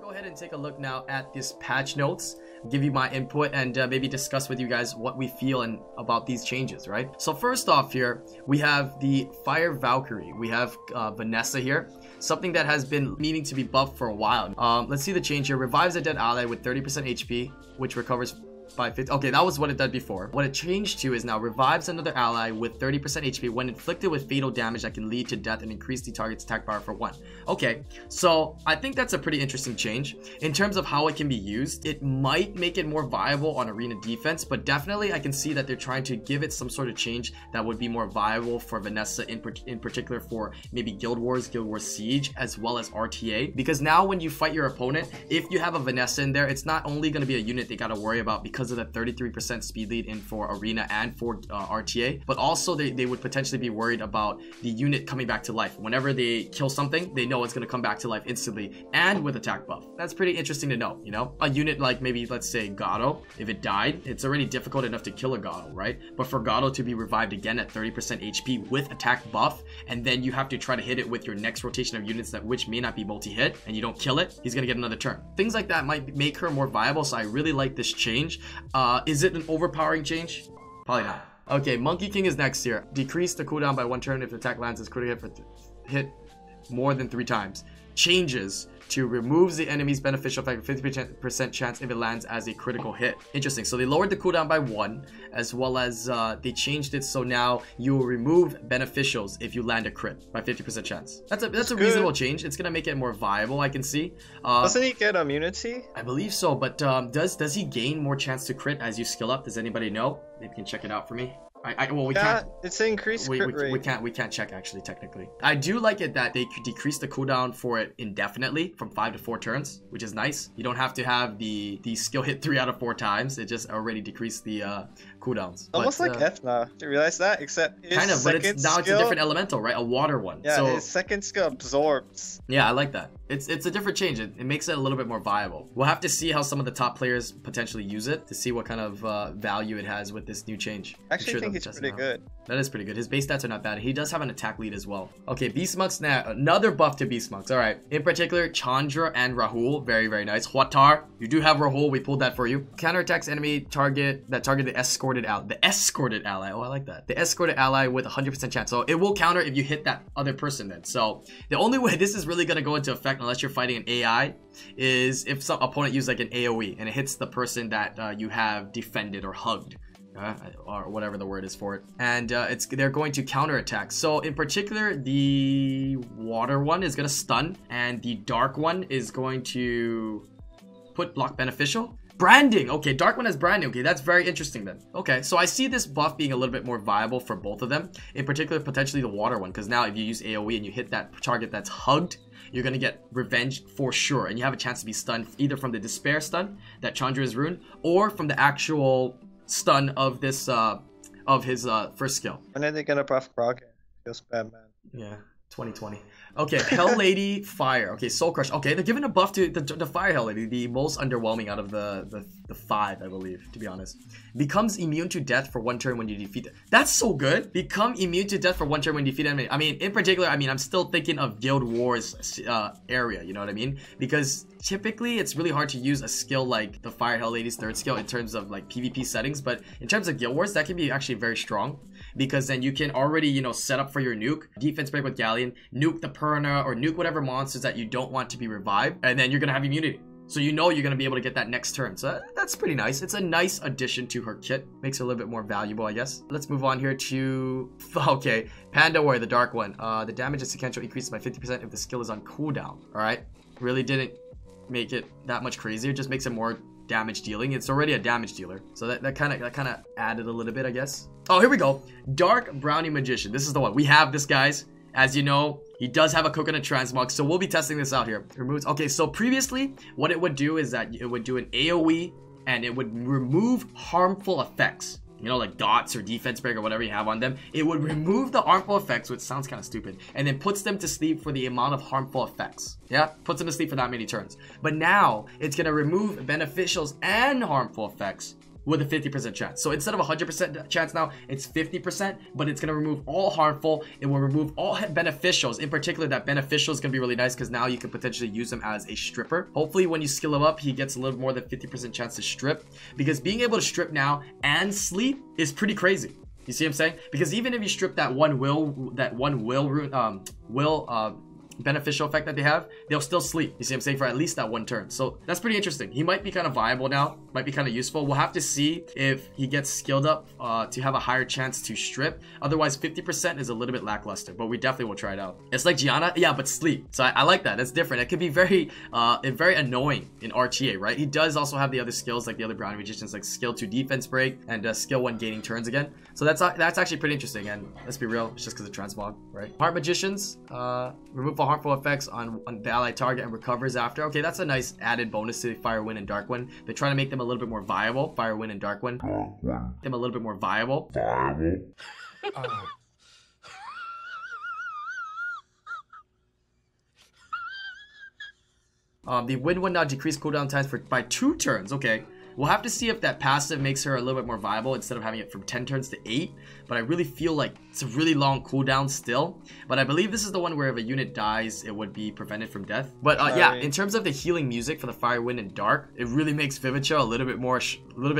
Go ahead and take a look now at this patch notes, give you my input, and maybe discuss with you guys what we feel and about these changes, right? So first off here, we have the Fire Valkyrie. We have Vanessa here, something that has been needing to be buffed for a while. Let's see the change here. Revives a dead ally with 30% HP, which recovers by 50. Okay, that was what it did before. What it changed to is now revives another ally with 30% HP when inflicted with fatal damage that can lead to death and increase the target's attack power for 1. Okay, so I think that's a pretty interesting change. In terms of how it can be used, it might make it more viable on arena defense, but definitely I can see that they're trying to give it some sort of change that would be more viable for Vanessa in particular, for maybe Guild Wars Siege, as well as RTA. Because now when you fight your opponent, if you have a Vanessa in there, it's not only going to be a unit they got to worry about because of the 33% speed lead in for arena and for RTA, but also they would potentially be worried about the unit coming back to life. Whenever they kill something, they know it's going to come back to life instantly and with attack buff. That's pretty interesting to know, you know? A unit like maybe, let's say, Gato, if it died, it's already difficult enough to kill a Gato, right? But for Gato to be revived again at 30% HP with attack buff, and then you have to try to hit it with your next rotation of units that which may not be multi-hit, and you don't kill it, he's going to get another turn. Things like that might make her more viable, so I really like this change. Is it an overpowering change? Probably not. Okay, Monkey King is next here. Decrease the cooldown by 1 turn if the attack lands as critical hit more than 3 times. Changes to removes the enemy's beneficial effect with 50% chance if it lands as a critical hit. Interesting. So they lowered the cooldown by 1, as well as they changed it so now you will remove beneficials if you land a crit by 50% chance. That's a reasonable change. It's gonna make it more viable, I can see. Doesn't he get immunity? I believe so, but does he gain more chance to crit as you skill up? Does anybody know? Maybe you can check it out for me. Well, we can't. It's increased crit rate. We can't check actually technically. I do like it that they decrease the cooldown for it indefinitely from 5 to 4 turns, which is nice. You don't have to have the skill hit 3 out of 4 times. It just already decreased the cooldowns. Almost like F now. Do you realize that? Except his kind of, but it's a different elemental, right? A water one. Yeah, so his second skill absorbs. Yeah, I like that. It's a different change. It makes it a little bit more viable. We'll have to see how some of the top players potentially use it to see what kind of value it has with this new change. Actually, I think it's pretty good. That is pretty good. His base stats are not bad. He does have an attack lead as well. Okay, Beast Monks now. Another buff to Beast Monks. All right. In particular, Chandra and Rahul. Very, very nice. Huatar. You do have Rahul. We pulled that for you. Counterattacks enemy target the escorted ally. The escorted ally. Oh, I like that. The escorted ally with 100% chance. So it will counter if you hit that other person then. So the only way this is really going to go into effect unless you're fighting an AI is if some opponent uses like an AoE and it hits the person that you have defended or hugged. Or whatever the word is for it, and they're going to counterattack. So in particular, the water one is going to stun, and the dark one is going to put block beneficial. Branding. Okay, dark one has branding. Okay, that's very interesting then. Okay, so I see this buff being a little bit more viable for both of them. In particular, potentially the water one, because now if you use AoE and you hit that target that's hugged, you're gonna get revenge for sure, and you have a chance to be stunned either from the despair stun that Chandra is ruined, or from the actual stun of this of his first skill. When are they gonna buff Grog? Feels bad, man. Yeah, 2020. Okay, Hell Lady Fire. Okay, Soul Crush. Okay, they're giving a buff to the Fire Hell Lady, the most underwhelming out of the 5, I believe, to be honest. Becomes immune to death for 1 turn when you defeat it. That's so good. Become immune to death for 1 turn when you defeat enemy. I mean, in particular, I'm still thinking of Guild Wars area, you know what I mean? Because typically, it's really hard to use a skill like the Fire Hell Lady's 3rd skill in terms of like PvP settings, but in terms of Guild Wars, that can be actually very strong, because then you can already, you know, set up for your nuke, defense break with Galleon, nuke the Perna, or nuke whatever monsters that you don't want to be revived, and then you're gonna have immunity. So you know you're going to be able to get that next turn. So that's pretty nice. It's a nice addition to her kit. Makes her a little bit more valuable, I guess. Let's move on here to... Okay, Panda Warrior, the dark one. The damage is sequential increases by 50% if the skill is on cooldown. Alright? Really didn't make it that much crazier. Just makes it more damage dealing. It's already a damage dealer. So that kind of added a little bit, I guess. Oh, here we go. Dark Brownie Magician. This is the one. We have this, guys. As you know, he does have a coconut transmog, so we'll be testing this out here. Removes. Okay, so previously, what it would do is that it would do an AoE, and it would remove harmful effects. You know, like dots or defense break or whatever you have on them. It would remove the harmful effects, which sounds kind of stupid, and then puts them to sleep for the amount of harmful effects. Yeah, puts them to sleep for that many turns. But now, it's going to remove beneficials and harmful effects with a 50% chance. So instead of 100% chance now, it's 50%, but it's going to remove all harmful. It will remove all beneficials. In particular, that beneficial is going to be really nice because now you can potentially use him as a stripper. Hopefully, when you skill him up, he gets a little more than 50% chance to strip, because being able to strip now and sleep is pretty crazy. You see what I'm saying? Because even if you strip that one beneficial effect that they have, they'll still sleep. You see what I'm saying? For at least that one turn. So that's pretty interesting. He might be kind of viable now. Might be kind of useful. We'll have to see if he gets skilled up to have a higher chance to strip. Otherwise, 50% is a little bit lackluster, but we definitely will try it out. It's like Gianna, yeah, but sleep. So I like that. That's different. It could be very annoying in RTA, right? He does also have the other skills like the other Brownie Magicians, like skill 2 defense break and skill 1 gaining turns again. So that's actually pretty interesting. And let's be real, it's just because of transmog, right? Heart Magicians, remove all harmful effects on the allied target and recovers after. Okay, that's a nice added bonus to Fire Wind and Dark Wind. They're trying to make them a little bit more viable. Fire Wind and Dark Wind. Them a little bit more viable. The Wind one now decrease cooldown times by 2 turns. Okay. We'll have to see if that passive makes her a little bit more viable instead of having it from 10 turns to 8. But I really feel like it's a really long cooldown still. But I believe this is the one where if a unit dies, it would be prevented from death. But yeah, in terms of the healing music for the Fire, Wind, and Dark, it really makes Vivica a little bit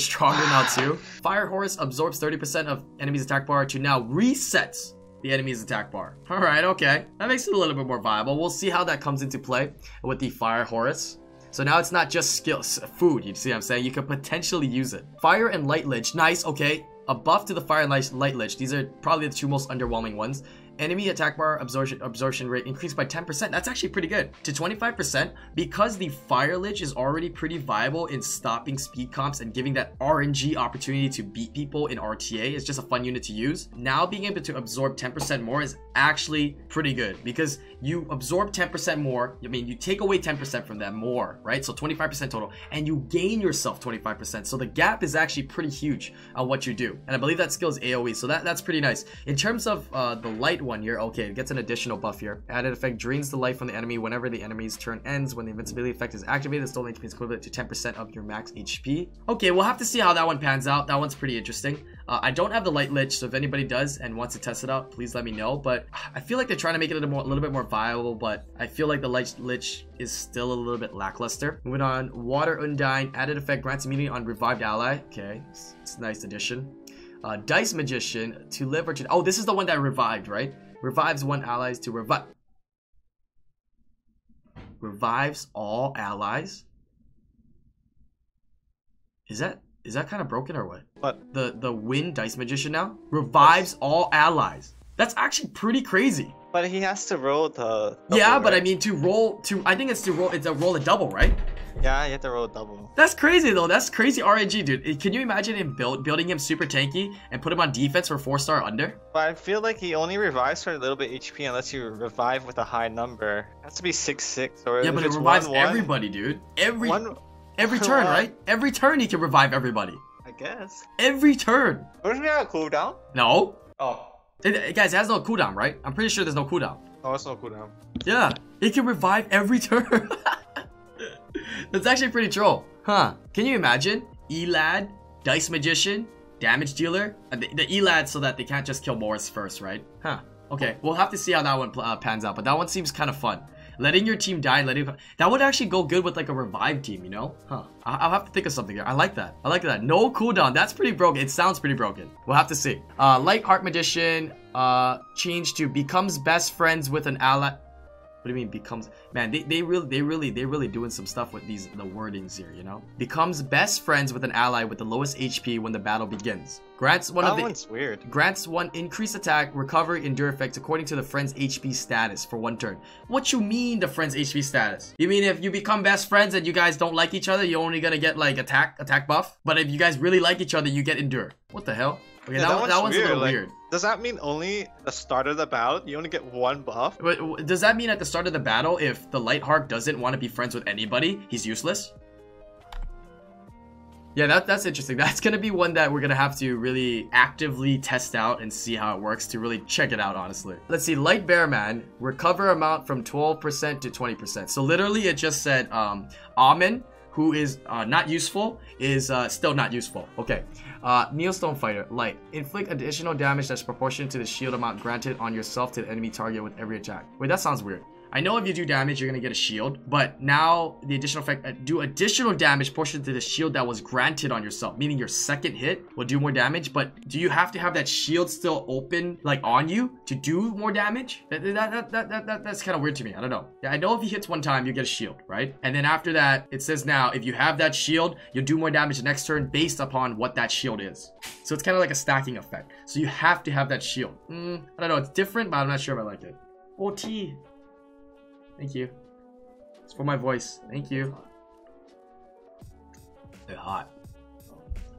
stronger now too. Fire Horus absorbs 30% of enemy's attack bar to now resets the enemy's attack bar. Alright, okay. That makes it a little bit more viable. We'll see how that comes into play with the Fire Horus. So now it's not just skills, food, you see what I'm saying? You could potentially use it. Fire and Light Lich, nice, okay. A buff to the Fire and Light Lich. These are probably the 2 most underwhelming ones. Enemy attack bar absorption rate increased by 10%. That's actually pretty good. To 25%, because the Fire Lich is already pretty viable in stopping speed comps and giving that RNG opportunity to beat people in RTA. It's just a fun unit to use. Now being able to absorb 10% more is actually pretty good, because you absorb 10% more. I mean, you take away 10% from that more, right? So 25% total, and you gain yourself 25%. So the gap is actually pretty huge on what you do. And I believe that skill is AoE, so that's pretty nice. In terms of the light one here, okay, it gets an additional buff here. Added effect drains the life from the enemy whenever the enemy's turn ends. When the invincibility effect is activated, the stolen HP is equivalent to 10% of your max HP. Okay, we'll have to see how that one pans out. That one's pretty interesting. I don't have the Light Lich, so if anybody does and wants to test it out, please let me know. But I feel like they're trying to make it a little bit more viable, but I feel like the Light Lich is still a little bit lackluster. Moving on, Water Undine, added effect grants immunity on revived ally. Okay, it's a nice addition. Dice Magician, to live or to... Oh, this is the one that revived, right? Revives one allies to revive. Revives all allies? Is that kind of broken or what? What? The Wind Dice Magician now revives all allies. That's actually pretty crazy. But he has to roll the double, yeah, but right? I mean I think it's to roll a double, right? Yeah, you have to roll a double. That's crazy though. That's crazy RNG, dude. Can you imagine him building him super tanky and put him on defense for 4-star under? But I feel like he only revives for a little bit HP unless you revive with a high number. It has to be 6/6 or yeah, but it revives everybody, dude. Every turn, right? Every turn he can revive everybody. I guess. Every turn. Wasn't there a cooldown? No. Oh. Guys, it has no cooldown, right? I'm pretty sure there's no cooldown. Oh, it's no cooldown. Yeah, it can revive every turn. That's actually pretty troll. Huh. Can you imagine? Elad, Dice Magician, Damage Dealer. The Elad so that they can't just kill Morris first, right? Huh. Okay, we'll have to see how that one pans out. But that one seems kind of fun. Letting your team die, that would actually go good with like a revive team, you know? Huh. I'll have to think of something here. I like that. I like that. No cooldown. That's pretty broken. It sounds pretty broken. We'll have to see. Light Heart Magician, change to becomes best friends with an ally. What do you mean becomes? Man, they really doing some stuff with the wordings here, you know? Becomes best friends with an ally with the lowest HP when the battle begins. Grants one one's weird. Grants one increased attack, recovery, endure effects according to the friend's HP status for 1 turn. What you mean the friend's HP status? You mean if you become best friends and you guys don't like each other, you're only gonna get like attack buff? But if you guys really like each other, you get endure. What the hell? Okay, yeah, that one's a little weird. Does that mean only the start of the battle? You only get 1 buff? But does that mean at the start of the battle, if the Lightheart doesn't want to be friends with anybody, he's useless? Yeah, that's interesting. That's going to be one that we're going to have to really actively test out and see how it works to really check it out, honestly. Let's see. Light Bearman, recover amount from 12% to 20%. So literally it just said, Amen, who is not useful is still not useful. Okay. Neilstone Fighter, light. Inflict additional damage that's proportionate to the shield amount granted on yourself to the enemy target with every attack. Wait, that sounds weird. I know if you do damage, you're gonna get a shield, but now the additional effect, do additional damage proportionate to the shield that was granted on yourself, meaning your second hit will do more damage, but do you have to have that shield still open, like on you, to do more damage? That's kind of weird to me. I don't know. Yeah, I know if he hits one time, you get a shield, right? And then after that, it says now, if you have that shield, you'll do more damage the next turn based upon what that shield is. So it's kind of like a stacking effect. So you have to have that shield. I don't know. It's different, but I'm not sure if I like it. OT. Thank you. It's for my voice. Thank you. They're hot.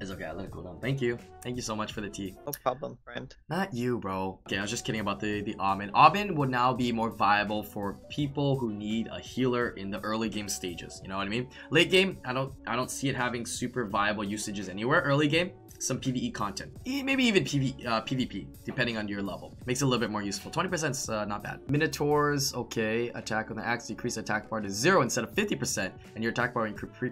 It's okay. I let it cool down. Thank you. Thank you so much for the tea. No problem, friend. Not you, bro. Okay, I was just kidding about the Aubin. Aubin would now be more viable for people who need a healer in the early game stages. You know what I mean? Late game, I don't see it having super viable usages anywhere. Early game, some PvE content. Maybe even PvP, depending on your level. Makes it a little bit more useful. 20% is not bad. Minotaurs, okay. Attack with an axe, decrease attack bar to 0 instead of 50%. And your attack bar will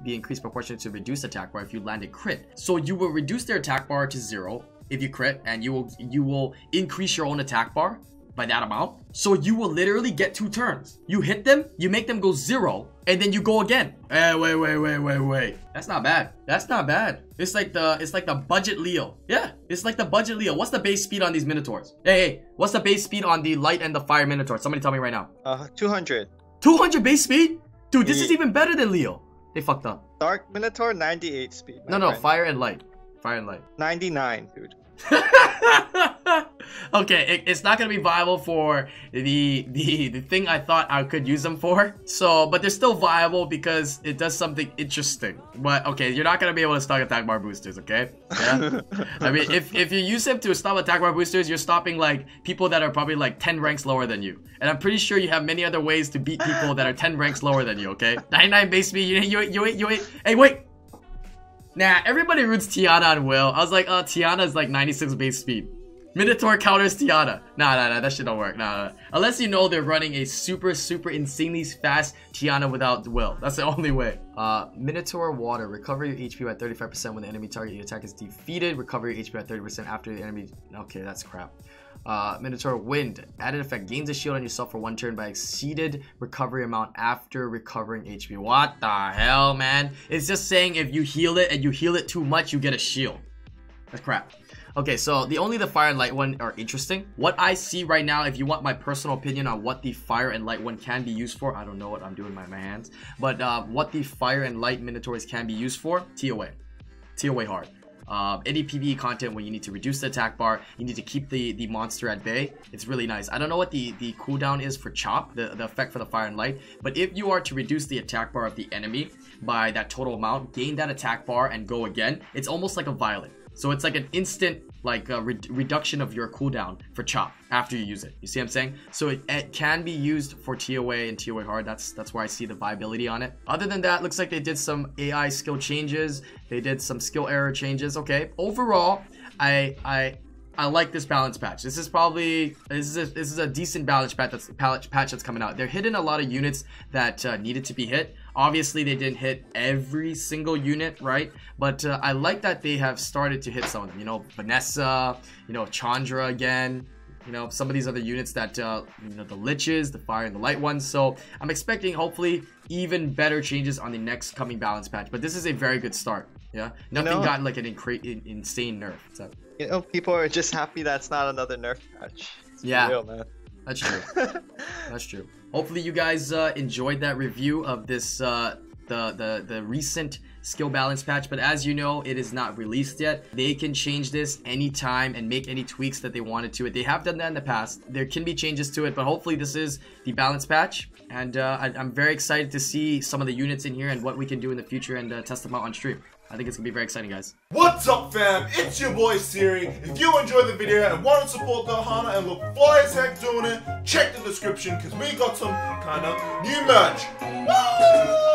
be increased proportionate to reduce attack bar if you land a crit. So you will reduce their attack bar to 0 if you crit, and you will increase your own attack bar by that amount. So you will literally get 2 turns. You hit them, you make them go 0, and then you go again. Wait. That's not bad. That's not bad. It's like the budget Leo. Yeah, it's like the budget Leo. What's the base speed on these Minotaurs? Hey, what's the base speed on the light and the fire Minotaur? Somebody tell me right now. 200. 200 base speed? Dude, this is even better than Leo. They fucked up. Dark Minotaur, 98 speed. No, fire and light. Fire and light. 99, dude. Okay, it's not gonna be viable for the thing I thought I could use them for. So, but they're still viable because it does something interesting. But okay, you're not gonna be able to stop attack bar boosters. Okay, yeah. I mean, if you use them to stop attack bar boosters, you're stopping like people that are probably like 10 ranks lower than you. And I'm pretty sure you have many other ways to beat people that are 10 ranks lower than you. Okay, 99 base speed. You wait. Hey, wait. Nah, everybody roots Tiana on Will. I was like, Tiana is like 96 base speed. Minotaur counters Tiana. Nah, that shit don't work. Nah. Unless you know they're running a super insanely fast Tiana without Will. That's the only way. Minotaur Water. Recover your HP by 35% when the enemy target you attack is defeated. Recover your HP by 30% after the enemy... Okay, that's crap. Minotaur Wind. Added effect. Gains a shield on yourself for 1 turn by exceeded recovery amount after recovering HP. What the hell, man? It's just saying if you heal it and you heal it too much, you get a shield. That's crap. Okay, so the fire and light one are interesting. What I see right now, if you want my personal opinion on what the fire and light one can be used for, I don't know what I'm doing with my hands, but what the fire and light Minotaurs can be used for, TOA. TOA hard. Any PvE content when you need to reduce the attack bar, you need to keep the monster at bay. It's really nice. I don't know what the cooldown is for chop, the effect for the fire and light, but if you are to reduce the attack bar of the enemy by that total amount, gain that attack bar and go again, it's almost like a violet. So it's like an instant like reduction of your cooldown for chop after you use it. You see what I'm saying? So it can be used for TOA and TOA hard. That's where I see the viability on it. Other than that, looks like they did some AI skill changes. They did some skill error changes. Okay. Overall, I like this balance patch. This is a decent balance patch that's coming out. They're hitting a lot of units that needed to be hit. Obviously, they didn't hit every single unit, right? But I like that they have started to hit some of them. You know, Vanessa, you know, Chandra again. You know, some of these other units that, you know, the Liches, the Fire and the Light ones. So I'm expecting, hopefully, even better changes on the next coming balance patch. But this is a very good start. Yeah, nothing got like an insane nerf. So, you know, people are just happy that's not another nerf patch. It's real, man. That's true. That's true. Hopefully you guys enjoyed that review of this the recent skill balance patch, but as you know, it is not released yet. They can change this anytime and make any tweaks that they wanted to it. They have done that in the past. There can be changes to it, but hopefully this is the balance patch, and I'm very excited to see some of the units in here and what we can do in the future and test them out on stream. I think it's gonna be very exciting, guys. What's up, fam? It's your boy Siri. If you enjoyed the video and want to support the Hana and look fly as heck doing it, check the description because we got some kind of new merch. Woo!